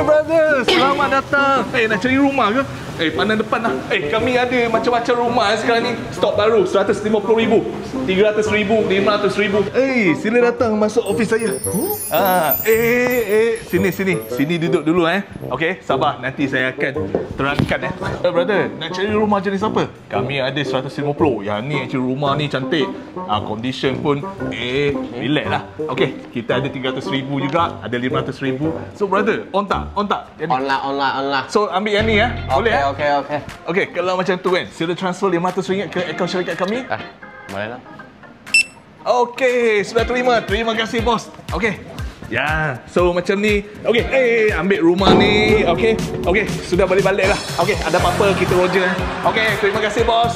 brother, selamat datang. Nak cari rumah ke? Pandang depan lah. Kami ada macam-macam rumah sekarang ni. Stok baru, 150,000, 300,000, 500,000. Sila datang masuk office saya. Sini duduk dulu Okey, sabar. Nanti saya akan terangkan brother, nak cari rumah jenis apa? Kami ada 150. Yang ni cari rumah ni cantik. Condition pun relax lah. Okey, kita ada 300,000 juga, ada 500,000. So brother, on tak? On lah. So ambil yang ni Boleh Okey. Kalau macam tu sila transfer RM500 ke akaun syarikat kami. Boleh lah. Okey, sudah terima. Terima kasih bos. Okey. Ya, so macam ni. Okey, ambil rumah ni. Okey, sudah balik-balik lah. Okey, ada apa-apa kita roger. Okey, terima kasih bos.